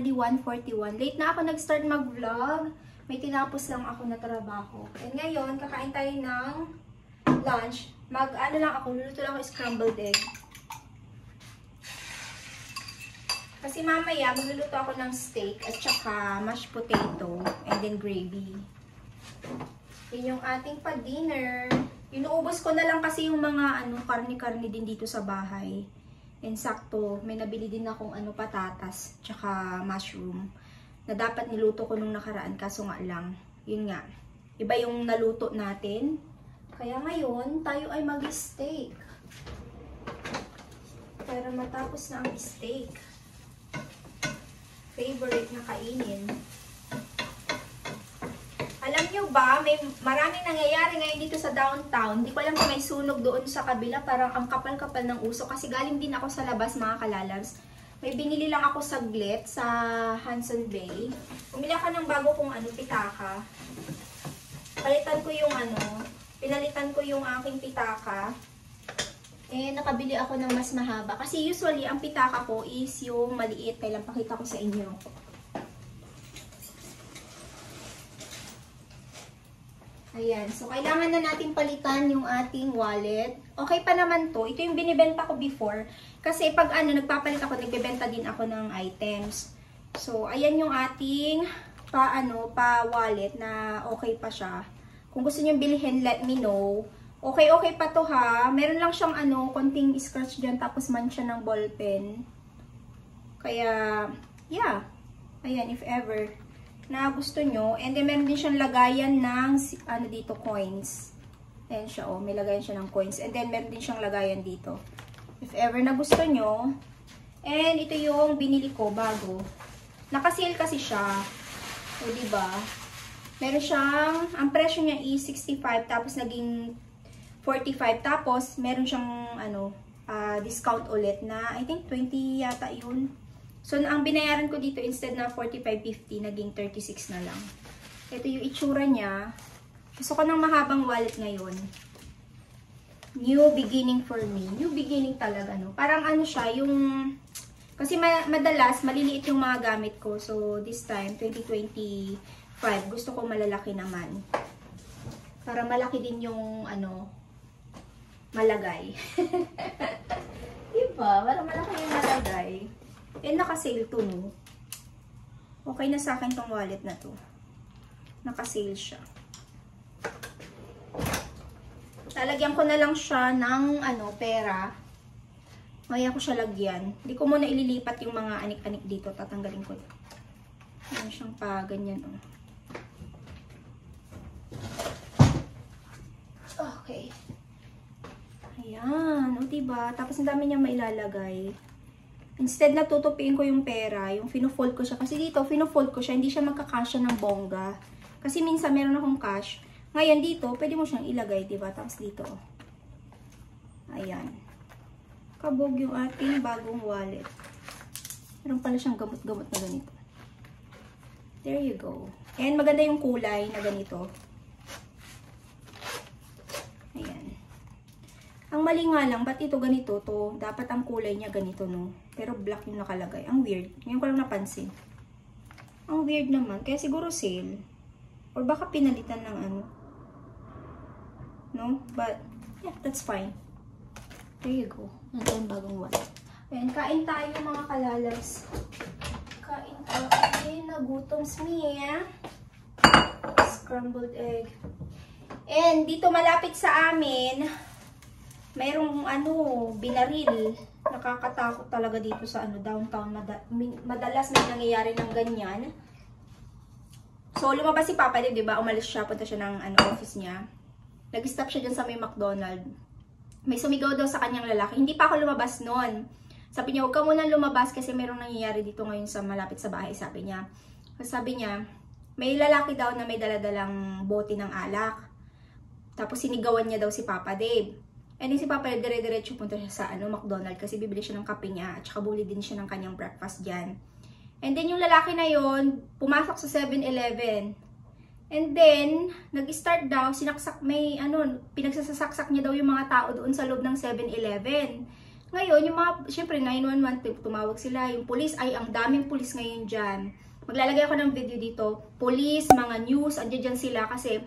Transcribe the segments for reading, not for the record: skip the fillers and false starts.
already 1:41. Late na ako nag-start mag-vlog. May tinapos lang ako na trabaho. And ngayon, kakain tayo ng lunch. Ano lang ako, luluto lang ako scrambled egg. Kasi mamaya, magluluto ako ng steak at saka mashed potato and then gravy. Yun yung ating pa-dinner. Inuubos ko na lang kasi yung mga karne-karne din dito sa bahay. And sakto, may nabili din akong patatas tsaka mushroom na dapat niluto ko nung nakaraan kaso nga lang, yun nga, iba yung naluto natin. Kaya ngayon, tayo ay mag-steak. Para matapos na ang steak. Favorite na kainin. Alam nyo ba, may maraming nangyayari ngayon dito sa downtown. Hindi ko alam kung may sunog doon sa kabila. Parang ang kapal-kapal ng uso. Kasi galing din ako sa labas, mga kalalabs. May binili lang ako saglit sa Hanson Bay. Bumili ako ng bago kong pitaka. Pinalitan ko yung aking pitaka. Nakabili ako ng mas mahaba. Kasi usually, ang pitaka ko is yung maliit. Kailan pakita ko sa inyo. Ayan. So, kailangan na natin palitan yung ating wallet. Okay pa naman to. Ito yung binibenta ko before. Kasi pag nagpapalit ako, nagbebenta din ako ng items. So, ayan yung ating pa-wallet na okay pa siya. Kung gusto niyo bilhin, let me know. Okay pa to ha. Meron lang siyang konting scratch dyan tapos mancha ng ballpen. Kaya, yeah. Ayan, if ever na gusto nyo. And then, meron din siyang lagayan ng, dito, coins. Ayan siya, oh. May lagayan siya ng coins. And then, meron din siyang lagayan dito. If ever na gusto nyo. And, ito yung binili ko, bago. Nakasale kasi siya. O, diba? Meron siyang, ang presyo niya is 65, tapos naging 45. Tapos, meron siyang, discount ulit na, I think, 20 yata yun. So, ang binayaran ko dito, instead na 45.50, naging 36 na lang. Ito yung itsura niya. Gusto ko ng mahabang wallet ngayon. New beginning for me. New beginning talaga, no? Parang siya, yung... Kasi madalas, maliliit yung mga gamit ko. So, this time, 2025, gusto ko malalaki naman. Para malaki din yung, malagay. Diba? Para malaki yung malagay. Naka-sale to, no? Okay na sa akin tong wallet na to. Naka-sale siya. Lalagyan ko na lang siya ng, pera. Maya ko siya lagyan. Hindi ko muna ililipat yung mga anik-anik dito. Tatanggalin ko. Ayan siyang pa, ganyan, oh. Okay. Ayan. O, diba? Tapos ang dami niyang mailalagay. Instead na tutupiin ko yung pera, yung fino-fold ko siya. Kasi dito, fino-fold ko siya. Hindi siya magkakasya ng bongga. Kasi minsan meron akong cash. Ngayon dito, pwede mo siyang ilagay, diba? Tapos dito. Ayan. Kabog yung ating bagong wallet. Meron pala siyang gamot-gamot na ganito. There you go. And maganda yung kulay na ganito. Ayan. Ang mali nga lang, ba't ito ganito to? Dapat ang kulay niya ganito, no? Pero black yung nakalagay. Ang weird. Ngayon ko lang napansin. Ang weird naman. Kaya siguro sale. Or baka pinalitan ng no? But, yeah, that's fine. There you go. Nandiyan bagong wallet. Ayan, kain tayo mga kalalas. Kain tayo. Nagutom me. Scrambled egg. And dito malapit sa amin, mayroong binaril. Nakakatakot talaga dito sa downtown. Madalas may nangyayari ng ganyan. So, lumabas si Papa, di ba? Umalis siya, punta siya ng office niya. Nag-stop siya dyan sa may McDonald's. May sumigaw daw sa kanyang lalaki. Hindi pa ako lumabas noon. Sabi niya, huwag ka muna lumabas kasi mayroong nangyayari dito ngayon sa malapit sa bahay, sabi niya. Sabi niya, may lalaki daw na may daladalang bote ng alak. Tapos sinigawan niya daw si Papa Dave. And then si Papa Dave, dire-diretso punta siya sa McDonald's kasi bibili siya ng kape niya at saka buli din siya ng kanyang breakfast dyan. And then yung lalaki na yon pumasok sa 7-Eleven. And then, nag-start daw, sinaksak, may pinagsasaksak niya daw yung mga tao doon sa loob ng 7-Eleven. Ngayon, yung mga, syempre, 911, tumawag sila, yung police, ay, ang daming police ngayon dyan. Maglalagay ako ng video dito, police, mga news, andyan dyan sila, kasi,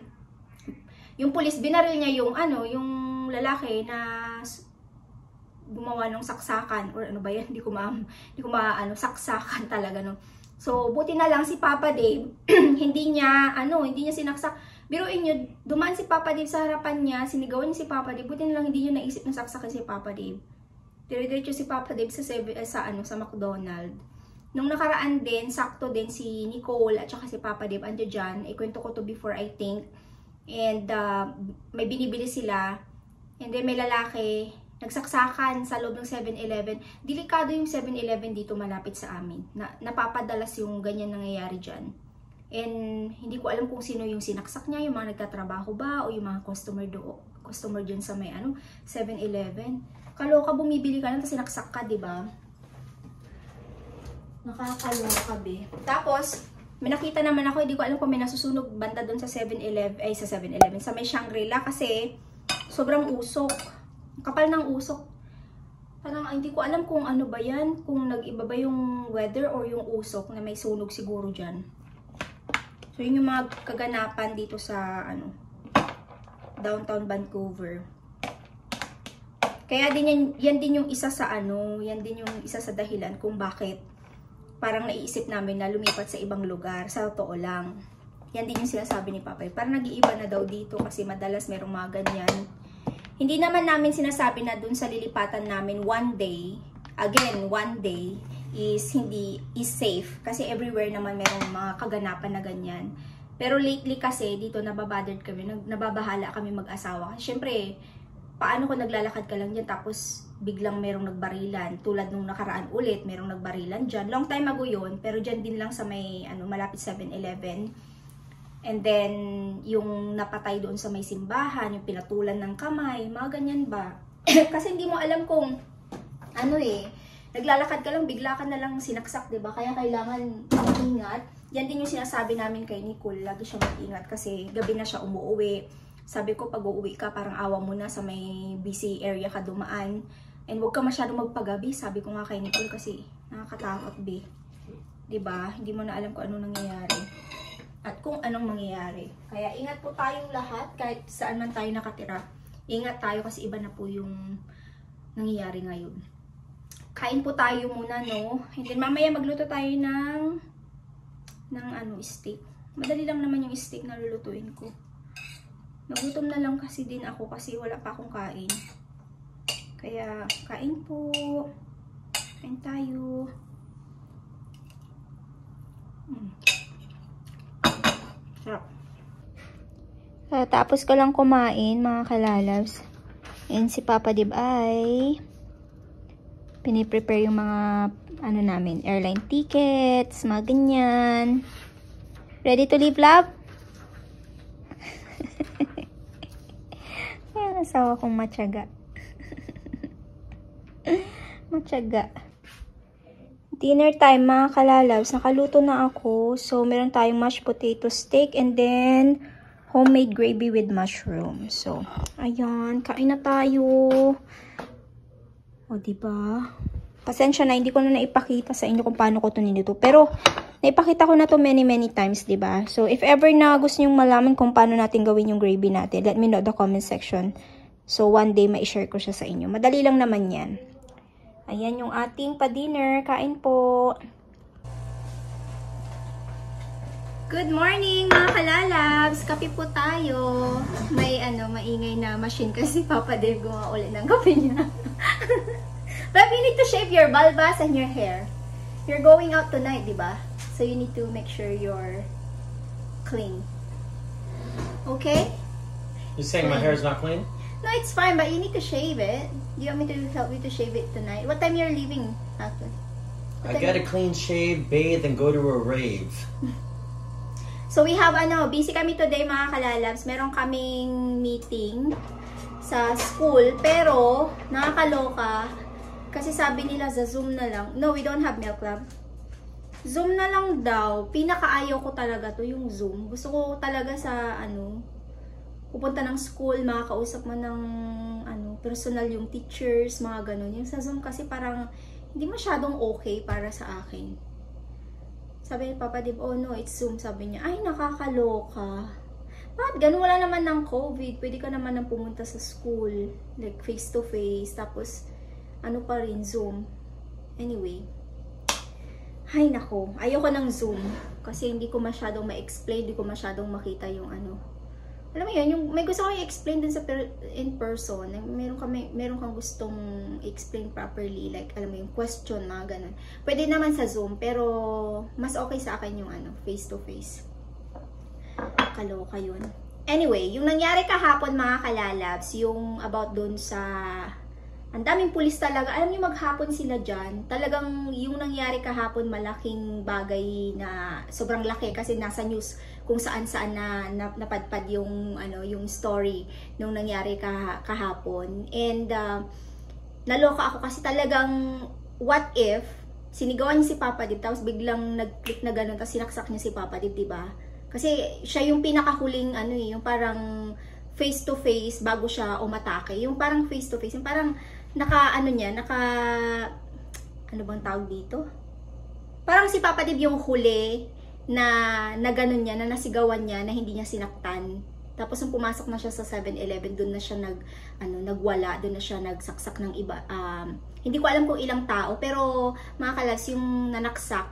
yung police, binaril niya yung, yung lalaki na gumawa ng saksakan, or ano ba yan, hindi ko saksakan talaga, no. So, buti na lang si Papa Dave, hindi niya sinaksak. Biruin nyo, dumaan si Papa Dave sa harapan niya, sinigawan niya si Papa Dave, buti na lang hindi niya naisip na saksakan si Papa Dave. Dire-diretso si Papa Dave sa McDonald's. Nung nakaraan din, sakto din si Nicole at saka si Papa Dave andyan dyan. Ikwento ko to before, I think. And may binibili sila. And then may lalaki, nagsaksakan sa loob ng 7-Eleven. Delikado yung 7-Eleven dito malapit sa amin. Napapadalas yung ganyan nangyayari dyan. And hindi ko alam kung sino yung sinaksak niya, yung mga nagtatrabaho ba, o yung mga customer dyan sa may 7-Eleven. Kaloka, bumibili ka lang, tapos sinaksak ka, diba? Nakakaloka, be. Tapos, may nakita naman ako, hindi ko alam kung may nasusunog banda doon sa 7-Eleven, sa may Shangri-La, kasi sobrang usok. Kapal ng usok. Parang hindi ko alam kung ano ba yan, kung nag-iba ba yung weather or yung usok na may sunog siguro dyan. So, yun yung mga kaganapan dito sa, downtown Vancouver. Kaya yan din yung isa sa yan din yung isa sa dahilan kung bakit parang naiisip namin na lumipat sa ibang lugar. Sa totoo lang. Yan din yung sinasabi ni Papa. Parang nag-iiba na daw dito kasi madalas merong mga ganyan. Hindi naman namin sinasabi na dun sa lilipatan namin one day is safe. Kasi everywhere naman merong mga kaganapan na ganyan. Pero lately kasi dito nababothered kami, nababahala kami mag-asawa. Siyempre, paano kung naglalakad ka lang dyan tapos biglang merong nagbarilan. Tulad nung nakaraan ulit, merong nagbarilan dyan. Long time ago yun, pero dyan din lang sa may malapit 7-Eleven. And then, yung napatay doon sa may simbahan, yung pinatulan ng kamay, mga ganyan ba? Kasi hindi mo alam kung, naglalakad ka lang, bigla ka na lang sinaksak, diba? Kaya kailangan mag-ingat. Yan din yung sinasabi namin kay Nicole, lagi siya mag-ingat kasi gabi na siya umuwi. Sabi ko, pag uuwi ka, parang awa mo na sa may busy area ka dumaan. And huwag ka masyadong magpagabi, sabi ko nga kay Nicole kasi nakakatakot, be. Diba? Hindi mo na alam kung ano nangyayari. At kung anong mangyayari. Kaya ingat po tayong lahat, kahit saan man tayo nakatira. Ingat tayo kasi iba na po yung nangyayari ngayon. Kain po tayo muna, no? And then mamaya magluto tayo ng steak. Madali lang naman yung steak na lulutuin ko. Nagutom na lang kasi din ako kasi wala pa akong kain. Kaya kain po. Kain tayo. Sarap. Tapos ko lang kumain, mga kalalabs. And si Papa Dib ay piniprepare yung mga namin, airline tickets, mga ganyan. Ready to leave, love? Ayan, asawa kong matyaga. Matyaga. Dinner time, mga kalalabs. Nakaluto na ako. So, meron tayong mashed potato steak and then homemade gravy with mushroom. So, ayan. Kain na tayo. O, diba? Pasensya na, hindi ko na naipakita sa inyo kung paano ko ito niluto. Pero, naipakita ko na to many times, diba? So, if ever na gusto nyong malaman kung paano natin gawin yung gravy natin, let me know in the comment section. So, one day, ma-share ko siya sa inyo. Madali lang naman yan. Ayan yung ating pa-dinner. Kain po. Good morning, mga kalalabs. Kape po tayo. May maingay na machine kasi Papa Dave gumawa ulit ng kape niya. But you need to shave your balbas and your hair. You're going out tonight, diba? So you need to make sure you're clean. Okay? You're saying my hair is not clean? No, it's fine, but you need to shave it. Do you want me to help you to shave it tonight? What time you're leaving, actually? I got a clean shave, bathe, and go to a rave. So we have busy kami today, mga kalalabs. Meron kaming meeting sa school, pero nakakaloka kasi sabi nila sa Zoom na lang. No, we don't have Milk Club. Zoom na lang daw. Pinakaayaw ko talaga to yung Zoom. Gusto ko talaga sa pupunta ng school, makakausap mo ng personal yung teachers, mga ganun. Yung sa Zoom kasi parang hindi masyadong okay para sa akin. Sabi ni Papa Dib, oh no, it's Zoom. Sabi niya, ay nakakaloka. Bakit ganun? Wala naman ng COVID. Pwede ka naman nang pumunta sa school. Like face to face. Tapos, ano pa rin, Zoom. Anyway. Ay nako, ayoko ng Zoom. Kasi hindi ko masyadong ma-explain. Hindi ko masyadong makita yung ano. Alam mo yun, yung, may gusto ko i-explain dun sa in person. Meron kang gustong i-explain properly. Like, alam mo yung question, mga ganun. Pwede naman sa Zoom. Pero, mas okay sa akin yung ano, face to face. Kaloka yun. Anyway, yung nangyari kahapon mga kalalabs, yung about dun sa ang daming pulis talaga. Alam niyo maghapon sila dyan. Talagang yung nangyari kahapon malaking bagay na sobrang laki kasi nasa news kung saan-saan na napadpad yung ano yung story nung nangyari kahapon. And naloka ako kasi talagang what if sinigawan niya si Papa Dib tapos biglang nag-click na gano'n tapos sinaksak niya si Papa Dib, diba? Kasi siya yung pinakahuling ano yung parang face to face bago siya umatake. Yung parang face to face, yung parang ano bang tawag dito? Parang si Papa Dib yung huli na gano'n niya, na nasigawan niya na hindi niya sinaktan. Tapos nung pumasok na siya sa 7-Eleven, doon na siya nagwala, doon na siya nagsaksak ng iba. Hindi ko alam kung ilang tao, pero mga kalas yung nanaksak,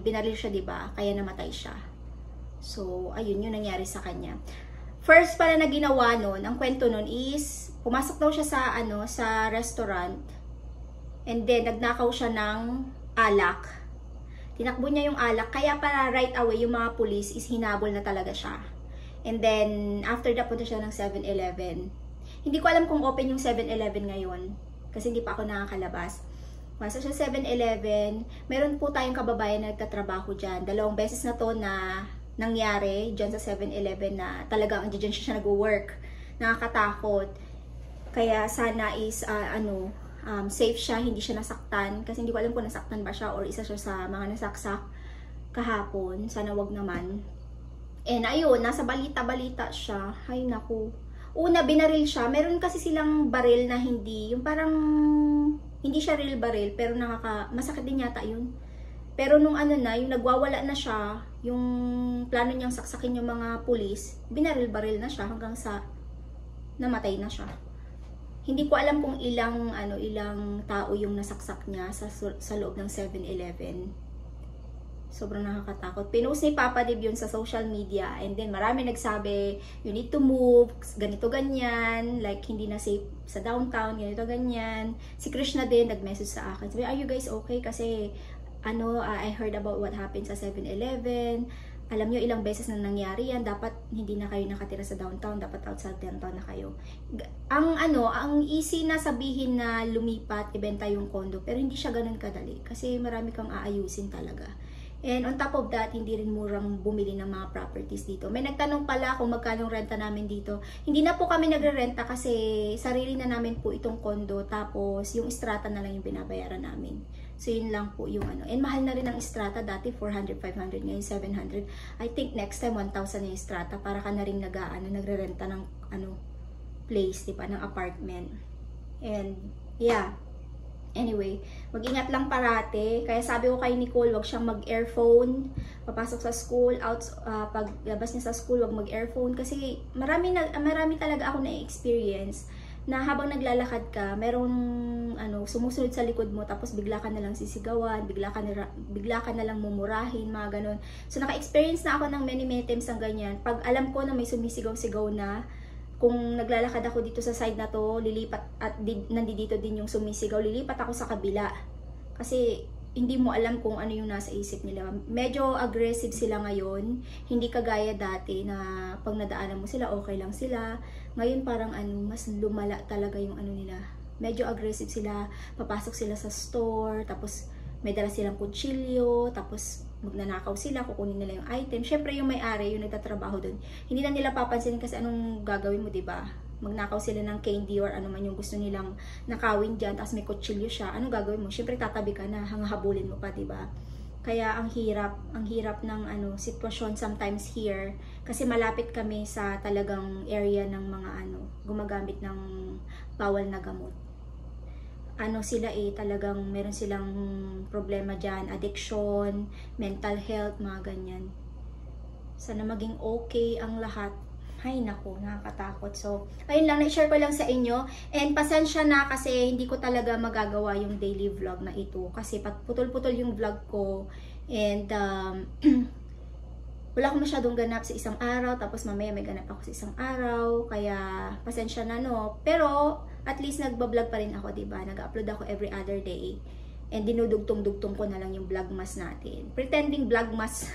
binaril siya, 'di ba? Kaya namatay siya. So, ayun yung nangyari sa kanya. First pala na ginawa nun, ang kwento nun is, pumasok daw siya sa restaurant, and then nagnakaw siya ng alak. Tinakbo niya yung alak, kaya para right away yung mga police is hinabol na talaga siya. And then, after that, punta siya ng 7-Eleven. Hindi ko alam kung open yung 7-Eleven ngayon, kasi hindi pa ako nakakalabas. Masa siya 7-Eleven, meron po tayong kababayan na nagtatrabaho dyan. 2 beses na to na nangyari dyan sa 7-Eleven na talagang dyan siya nag-work. Nakakatakot. Kaya sana is safe siya, hindi siya nasaktan. Kasi hindi ko alam kung nasaktan ba siya or isa siya sa mga nasaksak kahapon. Sana wag naman. And ayun, nasa balita-balita siya. Ay naku. Una, binaril siya. Meron kasi silang baril na hindi, yung parang hindi siya real baril, pero masakit din yata yun. Pero nung yung nagwawala na siya, yung plano niyang saksakin yung mga pulis, binaril-baril na siya hanggang sa namatay na siya. Hindi ko alam kung ilang tao yung nasaksak niya sa loob ng 7-Eleven. Sobrang nakakatakot. Pinost ni Papa Dib yun sa social media, and then marami nagsabi, you need to move, ganito ganyan, like hindi na safe sa downtown, ganito ganyan. Si Krishna din nag-message sa akin, sabi, are you guys okay? Kasi I heard about what happened sa 7-Eleven. Alam nyo, ilang beses na nangyari yan. Dapat hindi na kayo nakatira sa downtown. Dapat outside downtown na kayo. Ang easy na sabihin na lumipat, ibenta yung condo. Pero hindi siya ganun kadali. Kasi marami kang aayusin talaga. And on top of that, hindi rin murang bumili ng mga properties dito. May nagtanong pala kung magkano renta namin dito. Hindi na po kami nagre-renta kasi sarili na namin po itong condo. Tapos yung strata na lang yung binabayaran namin. So yun lang po yung And mahal na rin ang strata. Dati 400, 500, ngayon 700. I think next time 1,000 na yung strata para ka na rin nagre-renta ng place, diba, ng apartment. And yeah. Anyway, mag-ingat lang parate. Kaya sabi ko kay Nicole, wag siyang mag-earphone papasok sa school, paglabas niya sa school, wag mag-earphone kasi marami talaga ako na-experience na habang naglalakad ka, merong sumusunod sa likod mo tapos bigla ka na lang sisigawan, bigla ka na lang mumurahin, mga ganun. So naka-experience na ako ng many times ng ganyan. Pag alam ko na may sumisigaw-sigaw na, kung naglalakad ako dito sa side na to, lilipat at nandito din yung sumisigaw, lilipat ako sa kabila. Kasi hindi mo alam kung ano yung nasa isip nila. Medyo aggressive sila ngayon. Hindi kagaya dati na pag nadaanan mo sila, okay lang sila. Ngayon parang mas lumala talaga yung nila. Medyo aggressive sila. Papasok sila sa store, tapos may dala silang kutsilyo, tapos magnanakaw sila, kukunin nila yung item. Syempre yung may-ari, yung nagtatrabaho doon, hindi na nila papansinin kasi anong gagawin mo, diba? Magnakaw sila ng candy or ano man yung gusto nilang nakawin dyan, tapos may kutsilyo siya, anong gagawin mo? Syempre tatabi ka na, hanghabulin mo pa, diba? Kaya ang hirap ng ano sitwasyon sometimes here kasi malapit kami sa talagang area ng mga ano gumagamit ng bawal na gamot. Ano sila talagang meron silang problema diyan, addiction, mental health, mga ganyan. Sana maging okay ang lahat. Ay nako, nakakatakot. So, ayun lang, na-share ko lang sa inyo. And pasensya na kasi hindi ko talaga magagawa yung daily vlog na ito. Kasi pag putol-putol yung vlog ko, and wala akong masyadong ganap sa isang araw, tapos mamaya may ganap ako sa isang araw. Kaya, pasensya na no. Pero, at least nagbablog pa rin ako, diba? Nag-upload ako every other day. And dinudugtong-dugtong ko na lang yung vlogmas natin. Pretending vlogmas,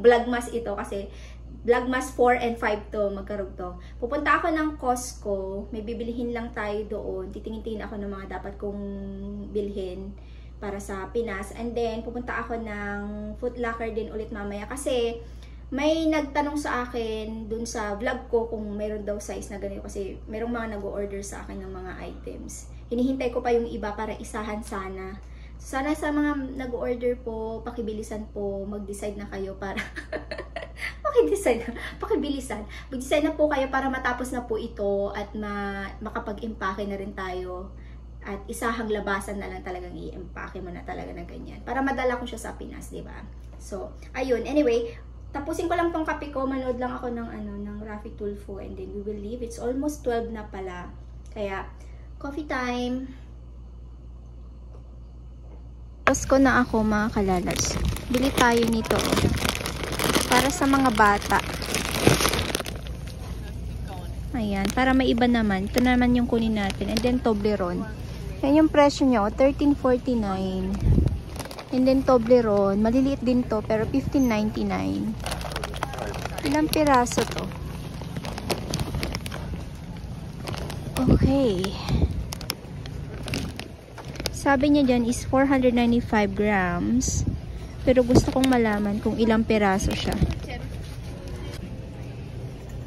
vlogmas ito kasi Vlogmas 4 and 5 to, magkarugtong. Pupunta ako ng Costco, may bibilihin lang tayo doon. Titingin-tingin ako ng mga dapat kong bilhin para sa Pinas. And then, pupunta ako ng Foot Locker din ulit mamaya. Kasi, may nagtanong sa akin dun sa vlog ko kung meron daw size na ganito. Kasi, merong mga nag-order sa akin ng mga items. Hinihintay ko pa yung iba para isahan sana. Sana sa mga nag-order po, pakibilisan po, mag-decide na kayo para pakibilisan. Mag-decide na po kayo para matapos na po ito at makapag-impake na rin tayo. At isahang labasan na lang talagang i-impake mo na talaga na ganyan. Para madala ko siya sa Pinas, di ba? So, ayun. Anyway, tapusin ko lang tong kape ko. Manood lang ako ng Rafi Tulfo and then we will leave. It's almost 12 na pala. Kaya, coffee time. Costco na ako mga kalalabs. Bili tayo nito para sa mga bata. Ayan, para maiba naman. Ito naman yung kunin natin. And then Toblerone. Yan yung presyo nyo, $13.49. And then Toblerone, maliliit din to pero $15.99. Ilang piraso to? Okay. Sabi niya dyan is 495 grams. Pero gusto kong malaman kung ilang peraso siya.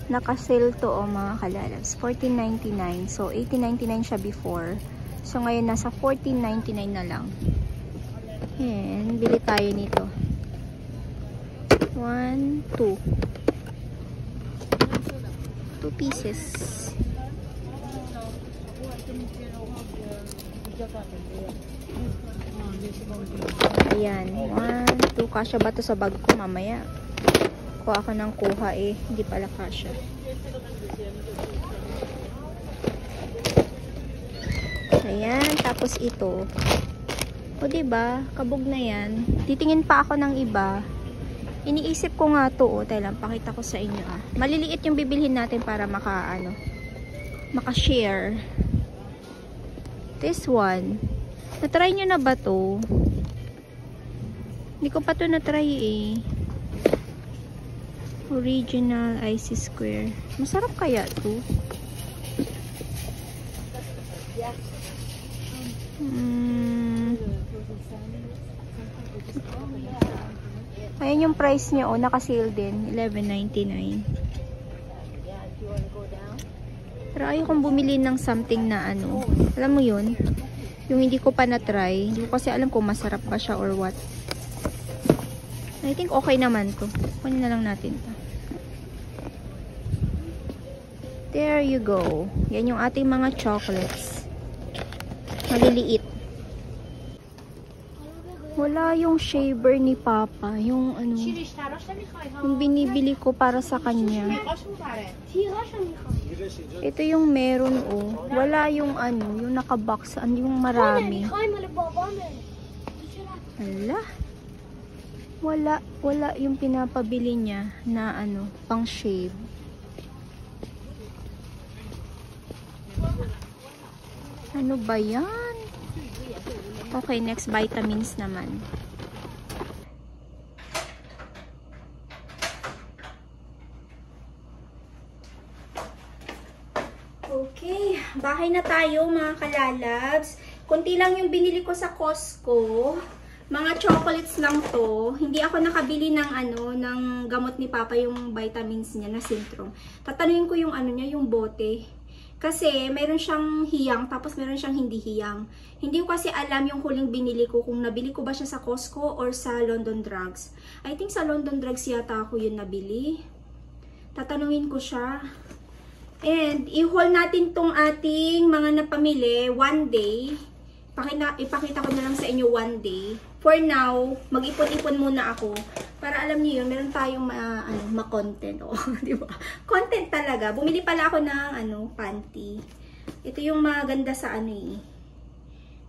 Naka-sale to mga kalalabs. $14.99. So, $18.99 siya before. So, ngayon nasa $14.99 na lang. And, bili tayo nito. 1, 2. 2 pieces. Ayan, 1, 2, kasya ba to sa bag ko mamaya? Kuha ako ng kuha hindi pala kasya. Ayan, tapos ito. O diba, kabog na yan. Titingin pa ako ng iba. Iniisip ko nga to, tayo lang, pakita ko sa inyo Maliliit yung bibilhin natin para maka-share. This one. Na-try nyo na ba to? Hindi ko pa to na-try Original Icy Square. Masarap kaya to? Ayan yung price niya naka-sale din. $11.99. Pero ayokong bumili ng something na alam mo yun? Yung hindi ko pa na-try. Hindi ko kasi alam kung masarap ba siya or what. I think okay naman to. Kunin na lang natin to. There you go. Yan yung ating mga chocolates. Maliliit. Wala yung shaver ni Papa. Yung yung binibili ko para sa kanya. Ito yung meron Wala yung yung nakabox, yung marami. Hala. Wala yung pinapabili niya na pang shave. Ano ba yan? Okay, next vitamins naman. Okay, bahay na tayo mga kalalabs. Kunti lang yung binili ko sa Costco. Mga chocolates lang to. Hindi ako nakabili ng ng gamot ni Papa, yung vitamins niya na Sintrom. Tatanungin ko yung niya, yung bote. Kasi meron siyang hiyang, tapos meron siyang hindi hiyang. Hindi ko kasi alam yung huling binili ko, kung nabili ko ba siya sa Costco or sa London Drugs. I think sa London Drugs yata ako yun nabili. Tatanungin ko siya. And i-haul natin tong ating mga napamili one day. Ipakita ko na lang sa inyo one day. For now, mag-ipon-ipon muna ako. Para alam niyo yun, meron tayong ma-content. Oh, di ba? Content talaga. Bumili pala ako ng panty. Ito yung maganda sa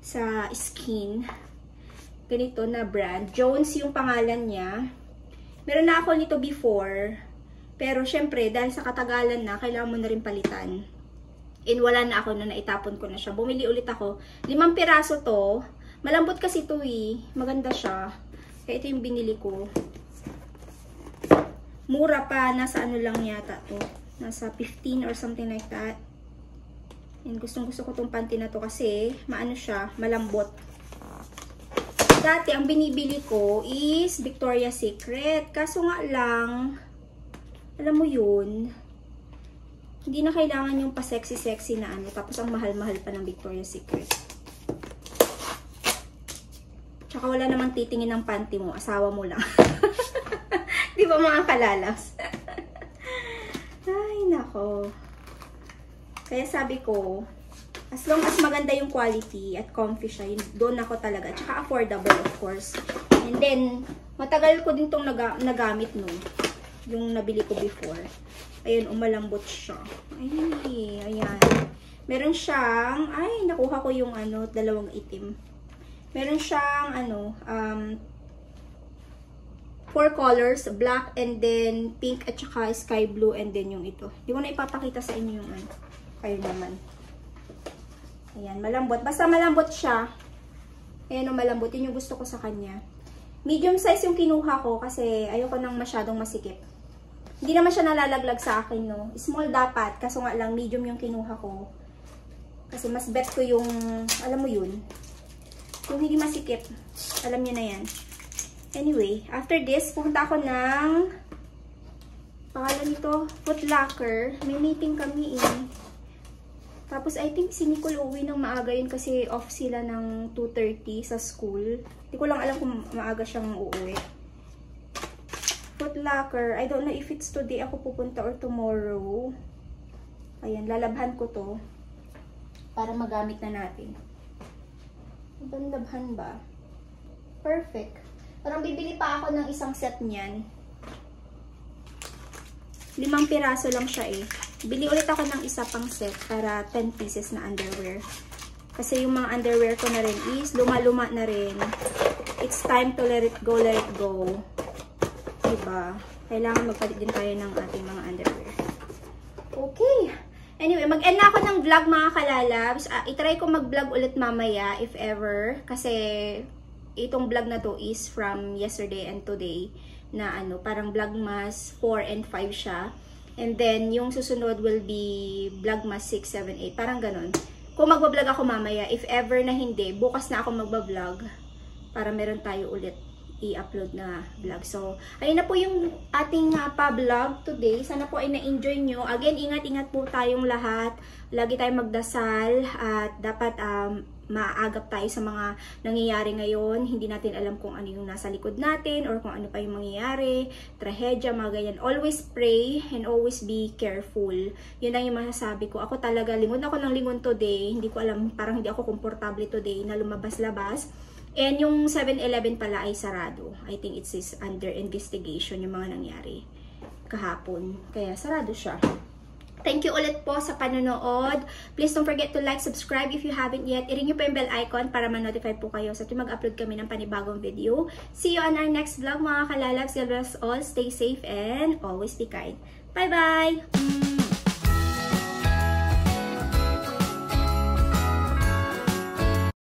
sa skin. Ganito na brand. Jones yung pangalan niya. Meron na ako nito before. Pero syempre, dahil sa katagalan na, kailangan mo na rin palitan. And wala na ako na naitapon ko na siya. Bumili ulit ako. 5 piraso to. Malambot kasi ito eh. Maganda siya. Kaya ito yung binili ko. Mura pa. Nasa lang yata to. Nasa 15 or something like that. And gustong gusto ko tong panty na to kasi maano siya, malambot. Dati, ang binibili ko is Victoria's Secret. Kaso nga lang, alam mo yun, hindi na kailangan yung pa-sexy-sexy na tapos ang mahal-mahal pa ng Victoria's Secret. Tsaka wala namang titingin ng panty mo, asawa mo lang. Di ba mga kalalas? Ay, nako. Kaya sabi ko, as long as maganda yung quality at comfy siya, doon ako talaga. Tsaka affordable, of course. And then, matagal ko din tong nagamit yung nabili ko before. Ayun, umalambot siya. Ay, ayan. Meron siyang, nakuha ko yung dalawang itim. Meron siyang, 4 colors, black and then pink at saka sky blue and then yung ito. Hindi ko na ipapakita sa inyo yung kayo naman. Ayan, malambot. Basta malambot siya. Ayan, malambot. Yun yung gusto ko sa kanya. Medium size yung kinuha ko kasi ayoko nang masyadong masikip. Hindi naman siya nalalaglag sa akin, no. Small dapat, kaso nga lang medium yung kinuha ko. Kasi mas bet ko yung, alam mo yun, yung hindi masikip. Alam niyo na yan. Anyway, after this, pupunta ako ng, pangalan nito, Foot Locker. May meeting kami Tapos, I think si Nicole uwi ng maaga yun kasi off sila ng 2:30 sa school. Hindi ko lang alam kung maaga siyang uuwi. Foot Locker. I don't know if it's today ako pupunta or tomorrow. Ayan, lalabhan ko to. Para magamit na natin. Ibang labhan ba? Perfect. Parang bibili pa ako ng isang set niyan. 5 piraso lang siya Bili ulit ako ng isa pang set para 10 pieces na underwear. Kasi yung mga underwear ko na rin is luma-luma na rin. It's time to let it go, let it go. Diba? Kailangan magpalit din tayo ng ating mga underwear. Okay. Anyway, mag-end na ako ng vlog mga kalalabs. I-try ko mag-vlog ulit mamaya if ever. Kasi itong vlog na to is from yesterday and today. Na parang vlogmas 4 and 5 siya. And then, yung susunod will be vlogmas 6, 7, 8. Parang ganun. Kung magbablog ako mamaya, if ever na hindi, bukas na ako magbablog. Para meron tayo ulit i-upload na vlog. So, ayun na po yung ating pa-vlog today. Sana po ay na-enjoy nyo. Again, ingat-ingat po tayong lahat. Lagi tayong magdasal at dapat maagap tayo sa mga nangyayari ngayon. Hindi natin alam kung ano yung nasa likod natin or kung ano pa yung mangyayari. Trahedya, mga ganyan. Always pray and always be careful. Yun lang yung masasabi ko. Ako talaga, lingon ako ng lingon today. Hindi ko alam, parang hindi ako komportable today na lumabas-labas. And yung 7-Eleven pala ay sarado. I think it is under investigation yung mga nangyari kahapon. Kaya sarado siya. Thank you ulit po sa panonood. Please don't forget to like, subscribe if you haven't yet. I-ring nyo po yung bell icon para ma-notify po kayo sa tuwing mag-upload kami ng panibagong video. See you on our next vlog mga kalalabs. God bless all. Stay safe and always be kind. Bye-bye!